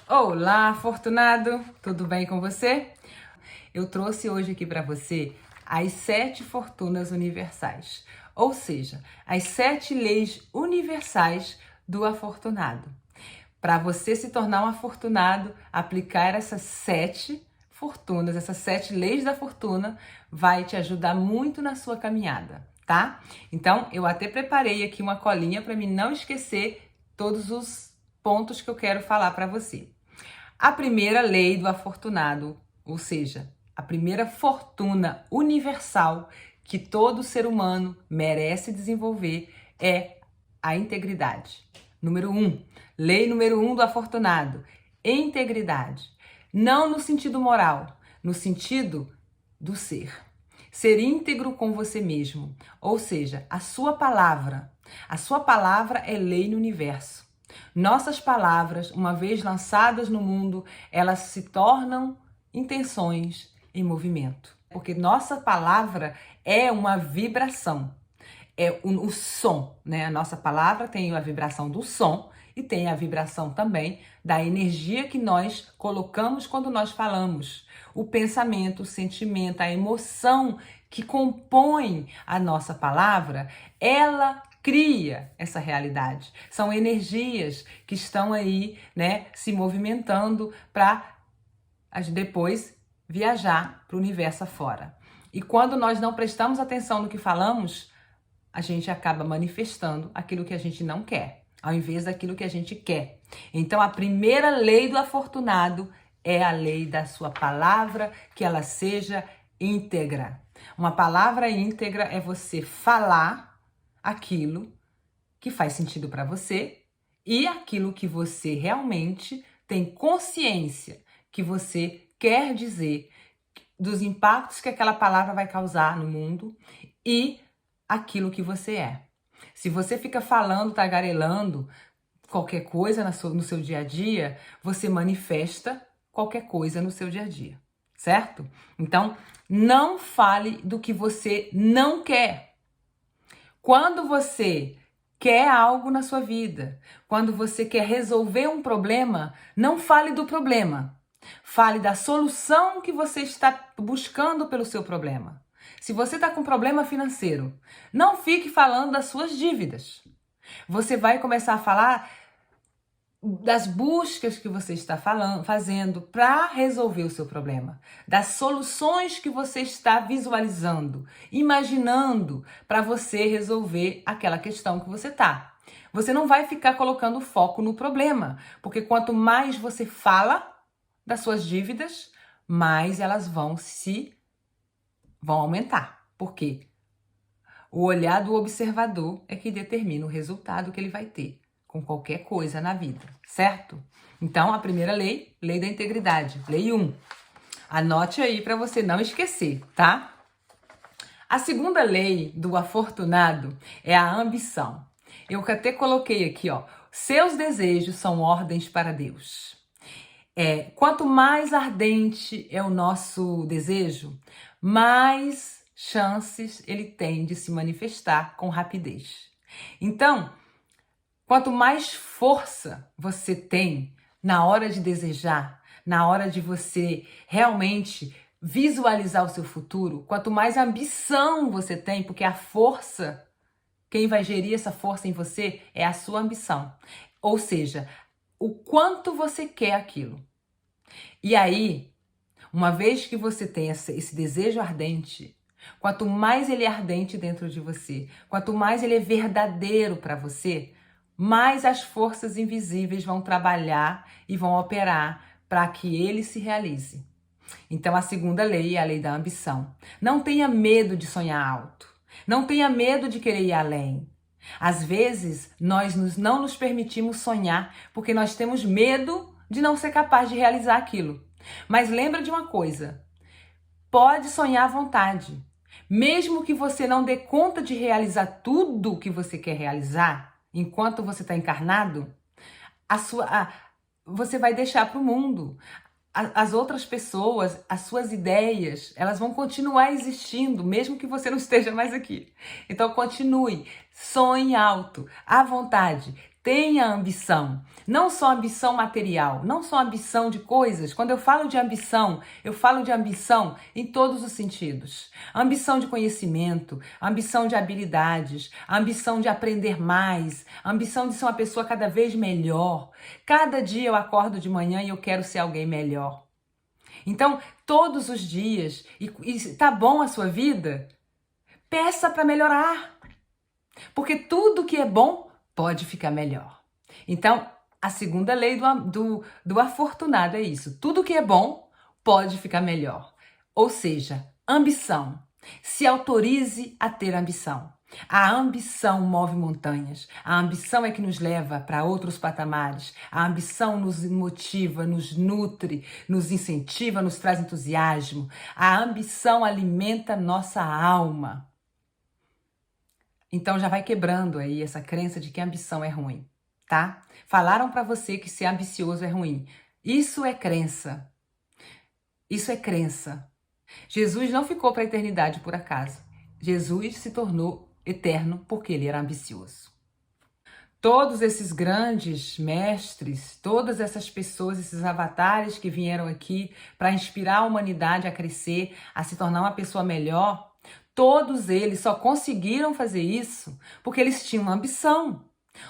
Olá, afortunado! Tudo bem com você? Eu trouxe hoje aqui para você as 7 fortunas universais, ou seja, as 7 leis universais do afortunado. Para você se tornar um afortunado, aplicar essas 7 fortunas, essas 7 leis da fortuna, vai te ajudar muito na sua caminhada, tá? Então, eu até preparei aqui uma colinha para mim não esquecer todos os pontos que eu quero falar para você. A primeira lei do afortunado, ou seja, a primeira fortuna universal que todo ser humano merece desenvolver é a integridade. Número 1, lei número 1 do afortunado, integridade. Não no sentido moral, no sentido do ser. Ser íntegro com você mesmo, ou seja, a sua palavra. A sua palavra é lei no universo. Nossas palavras, uma vez lançadas no mundo, elas se tornam intenções em movimento. Porque nossa palavra é uma vibração, é o som, né? A nossa palavra tem a vibração do som e tem a vibração também da energia que nós colocamos quando nós falamos. O pensamento, o sentimento, a emoção que compõe a nossa palavra, ela cria essa realidade. São energias que estão aí, né, se movimentando para depois viajar para o universo afora. E quando nós não prestamos atenção no que falamos, a gente acaba manifestando aquilo que a gente não quer, ao invés daquilo que a gente quer. Então, a primeira lei do afortunado é a lei da sua palavra, que ela seja íntegra. Uma palavra íntegra é você falar aquilo que faz sentido para você e aquilo que você realmente tem consciência que você quer dizer, dos impactos que aquela palavra vai causar no mundo e aquilo que você é. Se você fica falando, tagarelando qualquer coisa no seu dia a dia, você manifesta qualquer coisa no seu dia a dia, certo? Então, não fale do que você não quer. Quando você quer algo na sua vida, quando você quer resolver um problema, não fale do problema. Fale da solução que você está buscando pelo seu problema. Se você está com problema financeiro, não fique falando das suas dívidas. Você vai começar a falar das buscas que você está fazendo para resolver o seu problema, das soluções que você está visualizando, imaginando para você resolver aquela questão que você está. Você não vai ficar colocando foco no problema, porque quanto mais você fala das suas dívidas, mais elas vão aumentar. Por quê? O olhar do observador é que determina o resultado que ele vai ter com qualquer coisa na vida, certo? Então, a primeira lei, lei da integridade, lei 1. Anote aí para você não esquecer, tá? A segunda lei do afortunado é a ambição. Eu até coloquei aqui, ó, seus desejos são ordens para Deus. Quanto mais ardente é o nosso desejo, mais chances ele tem de se manifestar com rapidez. Então, quanto mais força você tem na hora de desejar, na hora de você realmente visualizar o seu futuro, quanto mais ambição você tem, porque a força, quem vai gerir essa força em você é a sua ambição. Ou seja, o quanto você quer aquilo. E aí, uma vez que você tem esse desejo ardente, quanto mais ele é ardente dentro de você, quanto mais ele é verdadeiro para você, mais as forças invisíveis vão trabalhar e vão operar para que ele se realize. Então, a segunda lei é a lei da ambição. Não tenha medo de sonhar alto. Não tenha medo de querer ir além. Às vezes, nós não nos permitimos sonhar porque nós temos medo de não ser capaz de realizar aquilo. Mas lembra de uma coisa, pode sonhar à vontade. Mesmo que você não dê conta de realizar tudo o que você quer realizar, enquanto você está encarnado, você vai deixar para o mundo. As outras pessoas, as suas ideias, elas vão continuar existindo, mesmo que você não esteja mais aqui. Então continue, sonhe alto, à vontade, Tenha ambição, não só ambição material, não só ambição de coisas. Quando eu falo de ambição em todos os sentidos. Ambição de conhecimento, ambição de habilidades, ambição de aprender mais, ambição de ser uma pessoa cada vez melhor. Cada dia eu acordo de manhã e eu quero ser alguém melhor. Então, todos os dias, e tá bom a sua vida? Peça para melhorar. Porque tudo que é bom pode ficar melhor. Então, a segunda lei do afortunado é isso. Tudo que é bom pode ficar melhor. Ou seja, ambição. Se autorize a ter ambição. A ambição move montanhas. A ambição é que nos leva para outros patamares. A ambição nos motiva, nos nutre, nos incentiva, nos traz entusiasmo. A ambição alimenta nossa alma. Então já vai quebrando aí essa crença de que a ambição é ruim, tá? Falaram para você que ser ambicioso é ruim. Isso é crença. Isso é crença. Jesus não ficou para a eternidade por acaso. Jesus se tornou eterno porque ele era ambicioso. Todos esses grandes mestres, todas essas pessoas, esses avatares que vieram aqui para inspirar a humanidade a crescer, a se tornar uma pessoa melhor, todos eles só conseguiram fazer isso porque eles tinham ambição.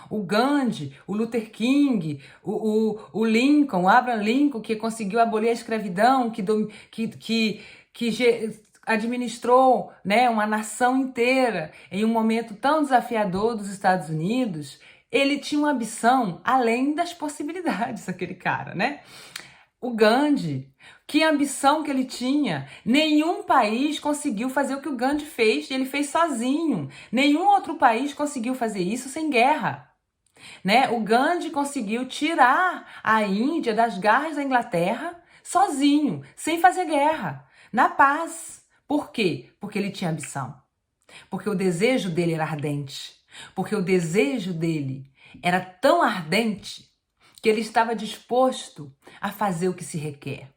O Gandhi, o Luther King, o Lincoln, o Abraham Lincoln, que conseguiu abolir a escravidão, que administrou, né, uma nação inteira em um momento tão desafiador dos Estados Unidos, ele tinha uma ambição além das possibilidades, aquele cara, né? O Gandhi, que ambição que ele tinha. Nenhum país conseguiu fazer o que o Gandhi fez, ele fez sozinho. Nenhum outro país conseguiu fazer isso sem guerra. Né? O Gandhi conseguiu tirar a Índia das garras da Inglaterra sozinho, sem fazer guerra, na paz. Por quê? Porque ele tinha ambição. Porque o desejo dele era ardente. Porque o desejo dele era tão ardente que ele estava disposto a fazer o que se requer.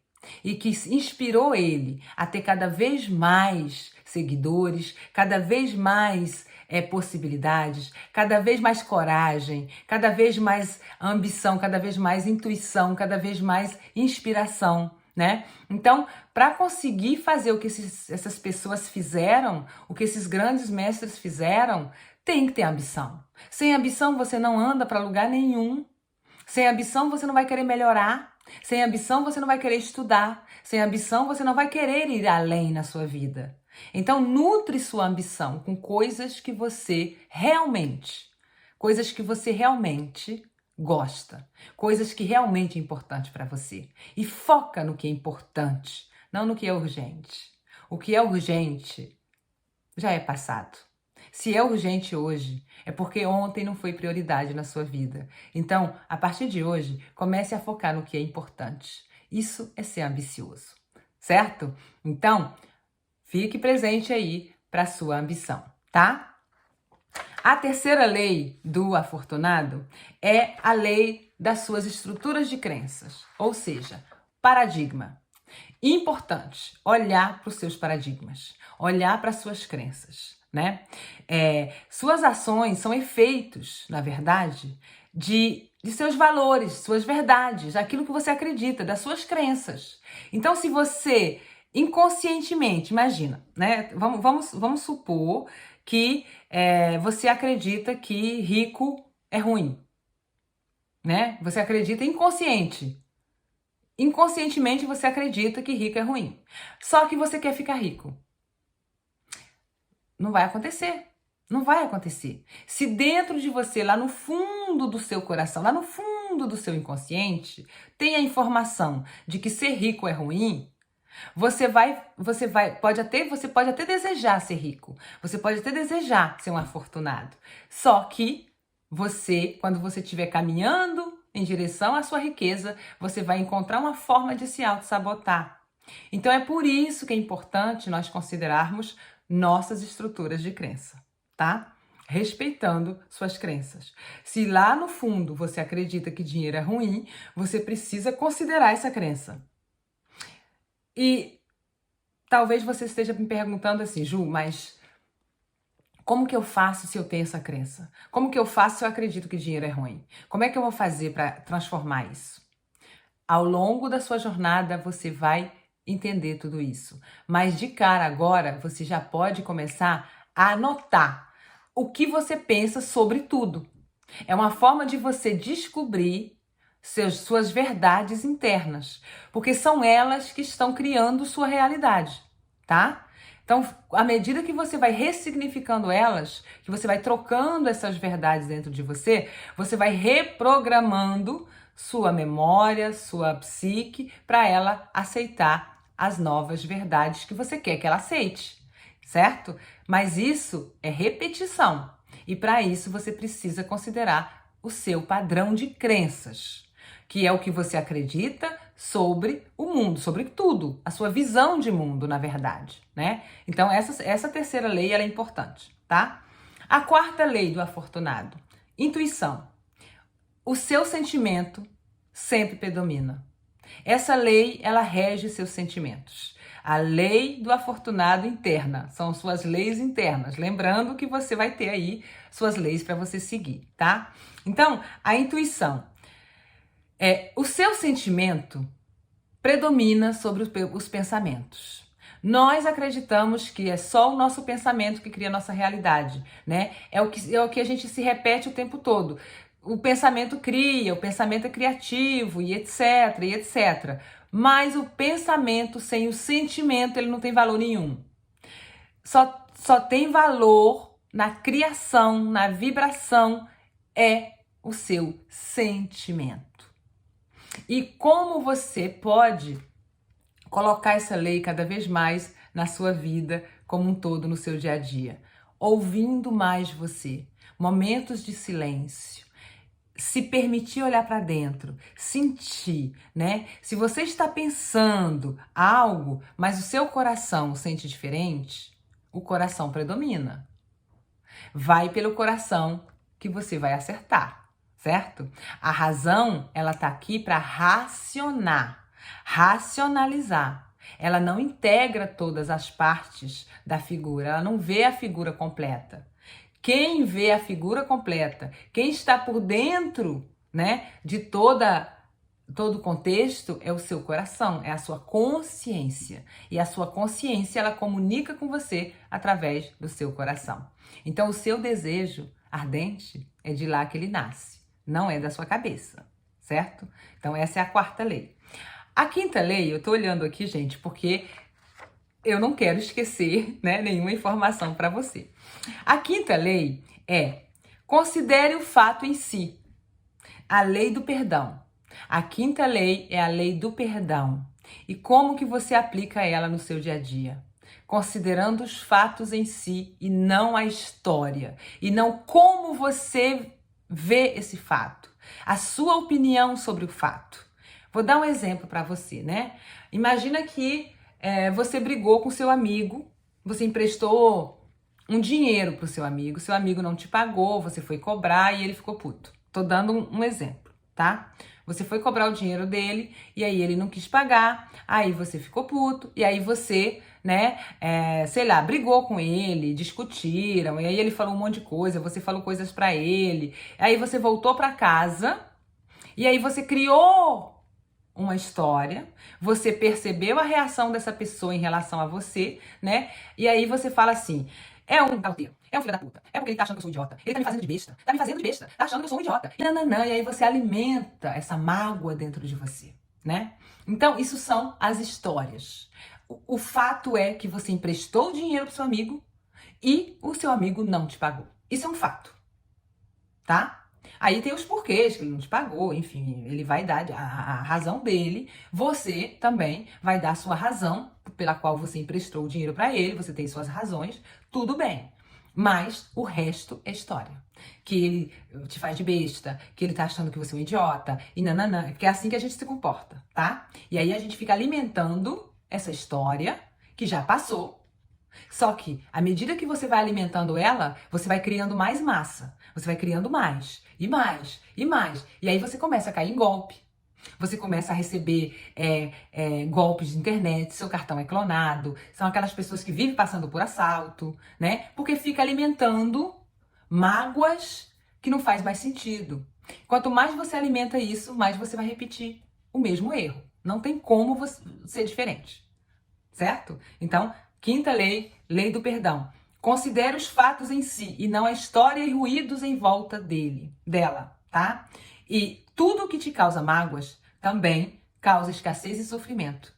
E que inspirou ele a ter cada vez mais seguidores, cada vez mais possibilidades, cada vez mais coragem, cada vez mais ambição, cada vez mais intuição, cada vez mais inspiração, né? Então, para conseguir fazer o que essas pessoas fizeram, o que esses grandes mestres fizeram, tem que ter ambição. Sem ambição você não anda para lugar nenhum. Sem ambição você não vai querer melhorar. Sem ambição você não vai querer estudar. Sem ambição você não vai querer ir além na sua vida. Então nutre sua ambição com coisas que você realmente gosta, coisas que realmente é importante para você. E foca no que é importante, não no que é urgente. O que é urgente já é passado. Se é urgente hoje, é porque ontem não foi prioridade na sua vida. Então, a partir de hoje, comece a focar no que é importante. Isso é ser ambicioso, certo? Então, fique presente aí para a sua ambição, tá? A terceira lei do afortunado é a lei das suas estruturas de crenças, ou seja, paradigma. Importante olhar para os seus paradigmas, olhar para as suas crenças, né? Suas ações são efeitos, na verdade, de seus valores, suas verdades, aquilo que você acredita, das suas crenças. Então, se você inconscientemente, imagina, né? Vamos supor que você acredita que rico é ruim, né? Você acredita inconsciente. Inconscientemente você acredita que rico é ruim. Só que você quer ficar rico. Não vai acontecer. Não vai acontecer. Se dentro de você, lá no fundo do seu coração, lá no fundo do seu inconsciente, tem a informação de que ser rico é ruim, você pode até desejar ser rico. Você pode até desejar ser um afortunado. Só que quando você estiver caminhando em direção à sua riqueza, você vai encontrar uma forma de se auto-sabotar. Então é por isso que é importante nós considerarmos nossas estruturas de crença, tá? Respeitando suas crenças. Se lá no fundo você acredita que dinheiro é ruim, você precisa considerar essa crença. E talvez você esteja me perguntando assim, Ju, mas Como que eu faço se eu tenho essa crença? Como que eu faço se eu acredito que dinheiro é ruim? Como é que eu vou fazer para transformar isso? Ao longo da sua jornada, você vai entender tudo isso. Mas de cara agora, você já pode começar a anotar o que você pensa sobre tudo. É uma forma de você descobrir suas verdades internas, porque são elas que estão criando sua realidade, tá? Então, à medida que você vai ressignificando elas, que você vai trocando essas verdades dentro de você, você vai reprogramando sua memória, sua psique, para ela aceitar as novas verdades que você quer que ela aceite, certo? Mas isso é repetição. E para isso você precisa considerar o seu padrão de crenças, que é o que você acredita sobre o mundo, sobre tudo, a sua visão de mundo, na verdade, né? Então essa terceira lei ela é importante, tá? A quarta lei do afortunado, intuição. O seu sentimento sempre predomina. Essa lei, ela rege seus sentimentos. A lei do afortunado interna, são suas leis internas. Lembrando que você vai ter aí suas leis para você seguir, tá? Então, a intuição. O seu sentimento predomina sobre os pensamentos. Nós acreditamos que é só o nosso pensamento que cria a nossa realidade, né? É o que a gente se repete o tempo todo. O pensamento cria, o pensamento é criativo e etc, e etc. Mas o pensamento sem o sentimento, ele não tem valor nenhum. Só tem valor na criação, na vibração, é o seu sentimento. E como você pode colocar essa lei cada vez mais na sua vida como um todo, no seu dia a dia? Ouvindo mais você, momentos de silêncio, se permitir olhar para dentro, sentir, né? Se você está pensando algo, mas o seu coração sente diferente, o coração predomina. Vai pelo coração que você vai acertar, certo? A razão, ela tá aqui para racionalizar. Ela não integra todas as partes da figura, ela não vê a figura completa. Quem vê a figura completa, quem está por dentro, né, de todo o contexto é o seu coração, é a sua consciência. E a sua consciência, ela comunica com você através do seu coração. Então, o seu desejo ardente é de lá que ele nasce, não é da sua cabeça, certo? Então, essa é a quarta lei. A quinta lei, eu tô olhando aqui, gente, porque eu não quero esquecer, né, nenhuma informação para você. A quinta lei é: considere o fato em si. A lei do perdão. A quinta lei é a lei do perdão. E como que você aplica ela no seu dia a dia? Considerando os fatos em si e não a história. E não como você vê esse fato. A sua opinião sobre o fato. Vou dar um exemplo para você, né? Imagina que você brigou com seu amigo, você emprestou um dinheiro pro seu amigo não te pagou, você foi cobrar e ele ficou puto. Tô dando um exemplo, tá? Você foi cobrar o dinheiro dele e aí ele não quis pagar, aí você ficou puto e aí você, né, sei lá, brigou com ele, discutiram, e aí ele falou um monte de coisa, você falou coisas pra ele, aí você voltou pra casa e aí você criou uma história, você percebeu a reação dessa pessoa em relação a você, né? E aí você fala assim: é um caloteiro, é um filho da puta, é porque ele tá achando que eu sou idiota, ele tá me fazendo de besta, tá achando que eu sou um idiota. E aí você alimenta essa mágoa dentro de você, né? Então, isso são as histórias. O fato é que você emprestou dinheiro pro seu amigo e o seu amigo não te pagou. Isso é um fato, tá? Aí tem os porquês que ele não te pagou, enfim, ele vai dar a razão dele, você também vai dar a sua razão pela qual você emprestou o dinheiro para ele, você tem suas razões, tudo bem. Mas o resto é história. Que ele te faz de besta, que ele tá achando que você é um idiota, e nananã, porque é assim que a gente se comporta, tá? E aí a gente fica alimentando essa história que já passou. Só que, à medida que você vai alimentando ela, você vai criando mais massa. Você vai criando mais, e mais, e mais. E aí você começa a cair em golpe. Você começa a receber golpes de internet, seu cartão é clonado, são aquelas pessoas que vivem passando por assalto, né? Porque fica alimentando mágoas que não faz mais sentido. Quanto mais você alimenta isso, mais você vai repetir o mesmo erro. Não tem como você ser diferente, certo? Então, quinta lei, lei do perdão. Considere os fatos em si e não a história e ruídos em volta dela, tá? E tudo que te causa mágoas também causa escassez e sofrimento.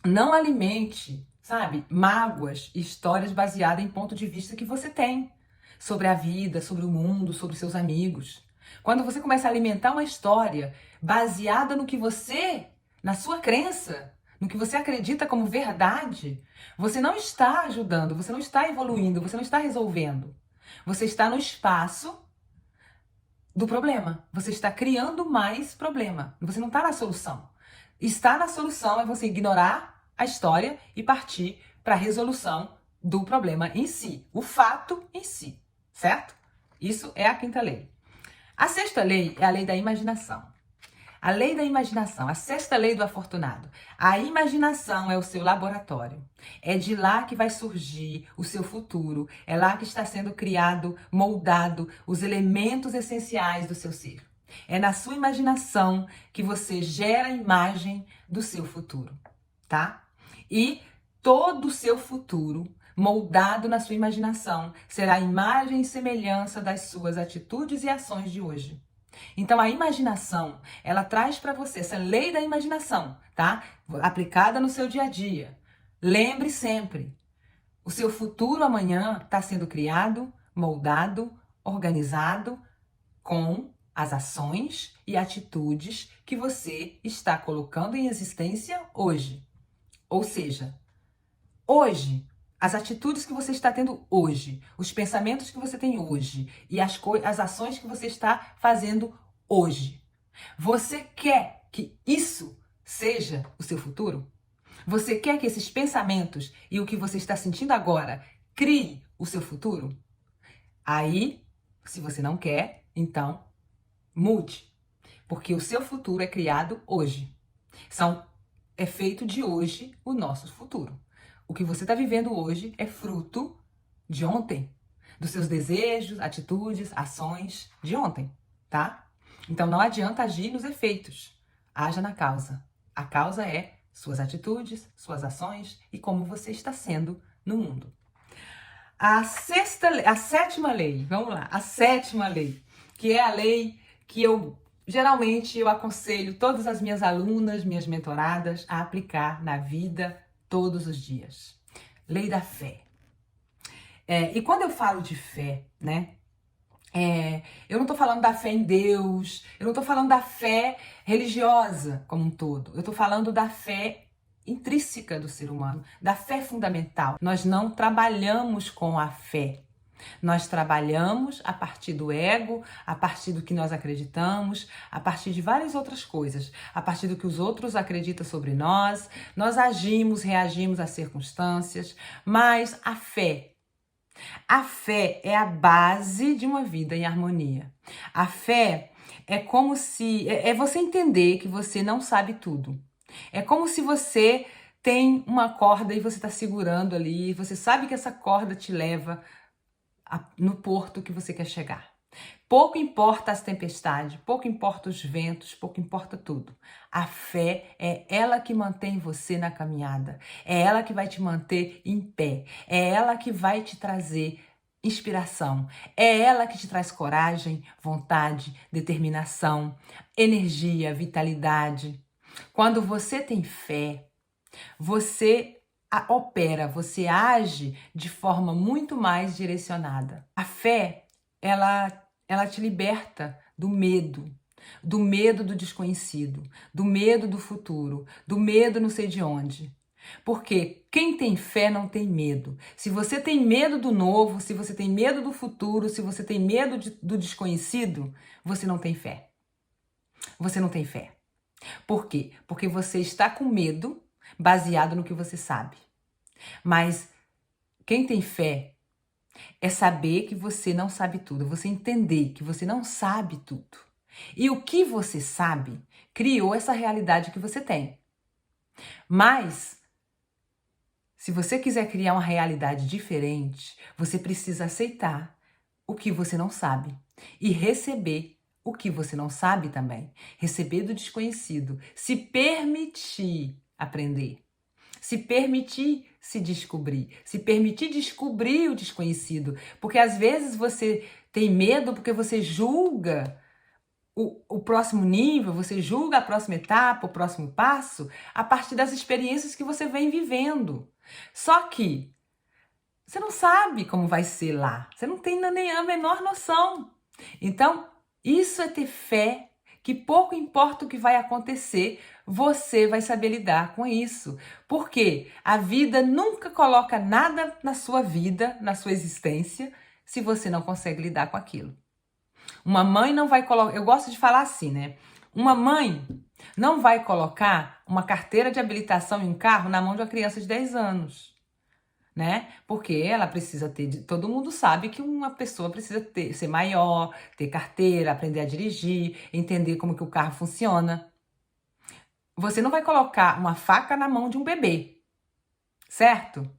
Não alimente, sabe, mágoas e histórias baseadas em ponto de vista que você tem sobre a vida, sobre o mundo, sobre os seus amigos. Quando você começa a alimentar uma história baseada no que você, na sua crença, no que você acredita como verdade, você não está ajudando, você não está evoluindo, você não está resolvendo. Você está no espaço do problema. Você está criando mais problema. Você não está na solução. Estar na solução é você ignorar a história e partir para a resolução do problema em si, o fato em si, certo? Isso é a quinta lei. A sexta lei é a lei da imaginação. A lei da imaginação, a sexta lei do afortunado. A imaginação é o seu laboratório. É de lá que vai surgir o seu futuro. É lá que está sendo criado, moldado os elementos essenciais do seu ser. É na sua imaginação que você gera a imagem do seu futuro, tá? E todo o seu futuro, moldado na sua imaginação, será a imagem e semelhança das suas atitudes e ações de hoje. Então a imaginação, ela traz para você essa lei da imaginação, tá? Aplicada no seu dia a dia. Lembre sempre, o seu futuro amanhã está sendo criado, moldado, organizado com as ações e atitudes que você está colocando em existência hoje. Ou seja, hoje, as atitudes que você está tendo hoje, os pensamentos que você tem hoje e as ações que você está fazendo hoje. Você quer que isso seja o seu futuro? Você quer que esses pensamentos e o que você está sentindo agora crie o seu futuro? Aí, se você não quer, então mude. Porque o seu futuro é criado hoje. É feito de hoje o nosso futuro. O que você está vivendo hoje é fruto de ontem, dos seus desejos, atitudes, ações de ontem, tá? Então não adianta agir nos efeitos, haja na causa. A causa é suas atitudes, suas ações e como você está sendo no mundo. A sétima lei, vamos lá, a sétima lei, que é a lei que geralmente eu aconselho todas as minhas alunas, minhas mentoradas a aplicar na vida todos os dias. Lei da fé. E quando eu falo de fé, né? Eu não tô falando da fé em Deus, eu não tô falando da fé religiosa como um todo. Eu tô falando da fé intrínseca do ser humano, da fé fundamental. Nós não trabalhamos com a fé. Nós trabalhamos a partir do ego, a partir do que nós acreditamos, a partir de várias outras coisas, a partir do que os outros acreditam sobre nós. Nós agimos, reagimos às circunstâncias, mas a fé é a base de uma vida em harmonia. A fé é como se é você entender que você não sabe tudo. É como se você tem uma corda e você está segurando ali, você sabe que essa corda te leva no porto que você quer chegar. Pouco importa as tempestades, pouco importa os ventos, pouco importa tudo. A fé é ela que mantém você na caminhada, é ela que vai te manter em pé, é ela que vai te trazer inspiração, é ela que te traz coragem, vontade, determinação, energia, vitalidade. Quando você tem fé, você opera, você age de forma muito mais direcionada. A fé, ela te liberta do medo do desconhecido, do medo do futuro, do medo não sei de onde. Porque quem tem fé não tem medo. Se você tem medo do novo, se você tem medo do futuro, se você tem medo do desconhecido, você não tem fé. Você não tem fé. Por quê? Porque você está com medo baseado no que você sabe. Mas quem tem fé é saber que você não sabe tudo, você entender que você não sabe tudo. E o que você sabe criou essa realidade que você tem. Mas, se você quiser criar uma realidade diferente, você precisa aceitar o que você não sabe e receber o que você não sabe também. Receber do desconhecido, se permitir aprender, se permitir se descobrir, se permitir descobrir o desconhecido. Porque às vezes você tem medo porque você julga o próximo nível, você julga a próxima etapa, o próximo passo, a partir das experiências que você vem vivendo. Só que você não sabe como vai ser lá, você não tem nem a menor noção. Então, isso é ter fé, que pouco importa o que vai acontecer, você vai saber lidar com isso. Porque a vida nunca coloca nada na sua vida, na sua existência, se você não consegue lidar com aquilo. Uma mãe não vai colocar, eu gosto de falar assim, né? Uma mãe não vai colocar uma carteira de habilitação em um carro na mão de uma criança de 10 anos, né? Porque ela precisa ter, todo mundo sabe que uma pessoa precisa ser maior, ter carteira, aprender a dirigir, entender como que o carro funciona. Você não vai colocar uma faca na mão de um bebê, certo?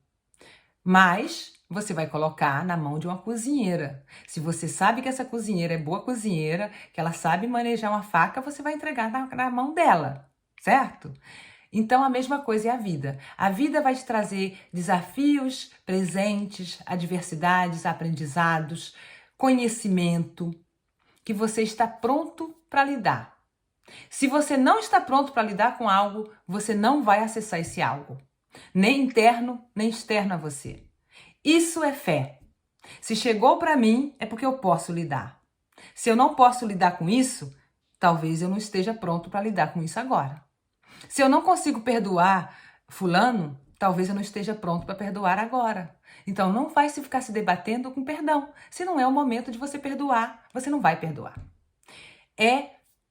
Mas você vai colocar na mão de uma cozinheira. Se você sabe que essa cozinheira é boa cozinheira, que ela sabe manejar uma faca, você vai entregar na mão dela, certo? Então a mesma coisa é a vida. A vida vai te trazer desafios, presentes, adversidades, aprendizados, conhecimento, que você está pronto para lidar. Se você não está pronto para lidar com algo, você não vai acessar esse algo. Nem interno, nem externo a você. Isso é fé. Se chegou para mim, é porque eu posso lidar. Se eu não posso lidar com isso, talvez eu não esteja pronto para lidar com isso agora. Se eu não consigo perdoar fulano, talvez eu não esteja pronto para perdoar agora. Então não vai se ficar se debatendo com perdão. Se não é o momento de você perdoar, você não vai perdoar.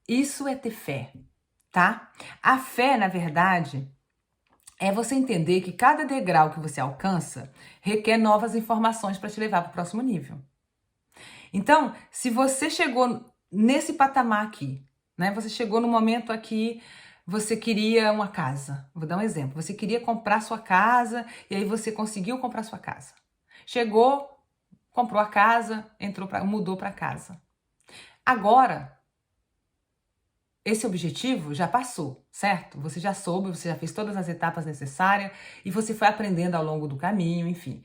Isso é ter fé, tá? A fé, na verdade, é você entender que cada degrau que você alcança requer novas informações para te levar para o próximo nível. Então, se você chegou nesse patamar aqui, né? Você chegou no momento aqui, você queria uma casa. Vou dar um exemplo. Você queria comprar sua casa e aí você conseguiu comprar sua casa. Chegou, comprou a casa, mudou para casa. Agora, esse objetivo já passou, certo? Você já soube, você já fez todas as etapas necessárias e você foi aprendendo ao longo do caminho, enfim.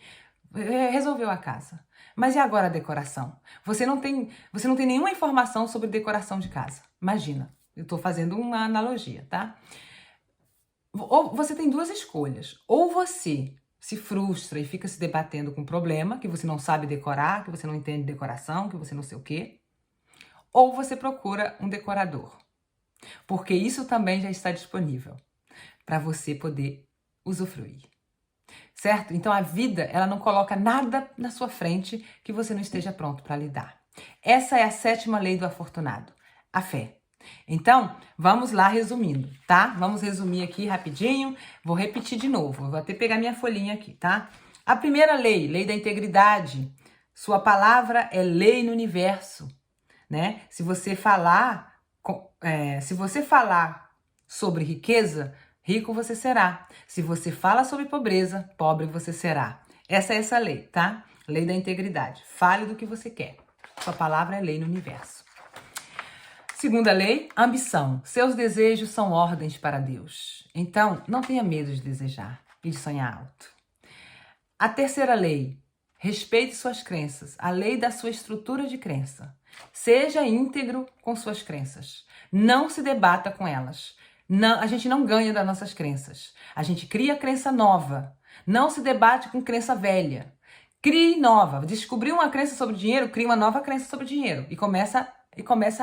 Resolveu a casa. Mas e agora a decoração? Você não tem nenhuma informação sobre decoração de casa. Imagina, eu estou fazendo uma analogia, tá? Ou você tem duas escolhas. Ou você se frustra e fica se debatendo com um problema, que você não sabe decorar, que você não entende decoração, que você não sei o quê. Ou você procura um decorador. Porque isso também já está disponível para você poder usufruir. Certo? Então a vida, ela não coloca nada na sua frente que você não esteja pronto para lidar. Essa é a 7ª lei do afortunado, a fé. Então, vamos lá resumindo, tá? Vamos resumir aqui rapidinho. Vou repetir de novo, vou até pegar minha folhinha aqui, tá? A primeira lei, lei da integridade. Sua palavra é lei no universo, né? Se você falar sobre riqueza, rico você será. Se você fala sobre pobreza, pobre você será. Essa é essa lei, tá? Lei da integridade. Fale do que você quer. Sua palavra é lei no universo. Segunda lei, ambição. Seus desejos são ordens para Deus. Então, não tenha medo de desejar e de sonhar alto. A terceira lei, respeite suas crenças. A lei da sua estrutura de crença. Seja íntegro com suas crenças. Não se debata com elas. Não, a gente não ganha das nossas crenças. A gente cria crença nova. Não se debate com crença velha. Crie nova. Descobriu uma crença sobre dinheiro, cria uma nova crença sobre dinheiro. E começa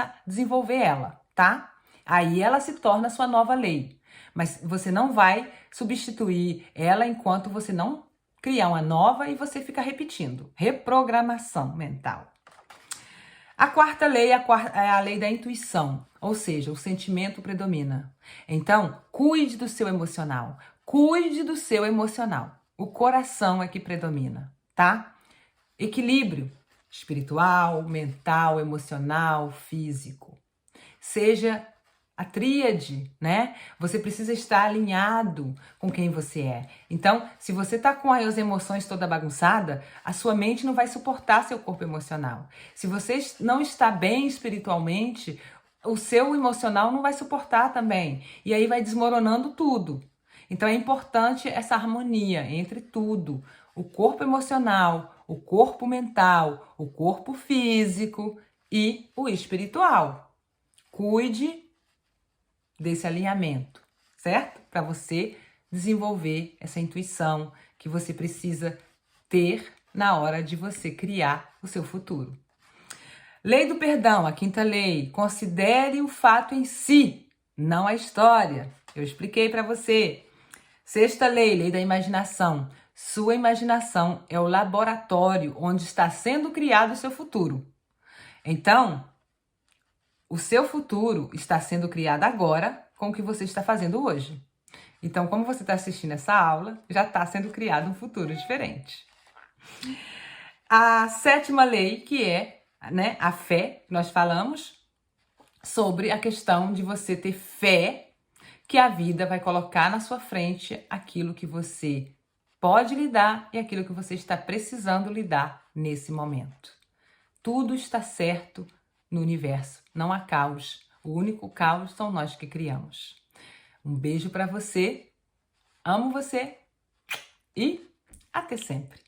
a desenvolver ela, tá? Aí ela se torna sua nova lei. Mas você não vai substituir ela enquanto você não criar uma nova e você fica repetindo. Reprogramação mental. A quarta lei é a lei da intuição, ou seja, o sentimento predomina. Então, cuide do seu emocional. Cuide do seu emocional. O coração é que predomina, tá? Equilíbrio espiritual, mental, emocional, físico. seja a tríade, né? Você precisa estar alinhado com quem você é. Então, se você tá com as emoções toda bagunçada, a sua mente não vai suportar seu corpo emocional. Se você não está bem espiritualmente, o seu emocional não vai suportar também. E aí vai desmoronando tudo. Então é importante essa harmonia entre tudo. O corpo emocional, o corpo mental, o corpo físico e o espiritual. Cuide desse alinhamento, certo? Para você desenvolver essa intuição que você precisa ter na hora de você criar o seu futuro. Lei do perdão, a quinta lei. Considere o fato em si, não a história. Eu expliquei para você. Sexta lei, lei da imaginação. Sua imaginação é o laboratório onde está sendo criado o seu futuro. Então, o seu futuro está sendo criado agora com o que você está fazendo hoje. Então, como você está assistindo essa aula, já está sendo criado um futuro diferente. A sétima lei, que é, né, a fé, nós falamos sobre a questão de você ter fé que a vida vai colocar na sua frente aquilo que você pode lidar e aquilo que você está precisando lidar nesse momento. Tudo está certo no universo, não há caos. O único caos são nós que criamos. Um beijo para você, amo você e até sempre.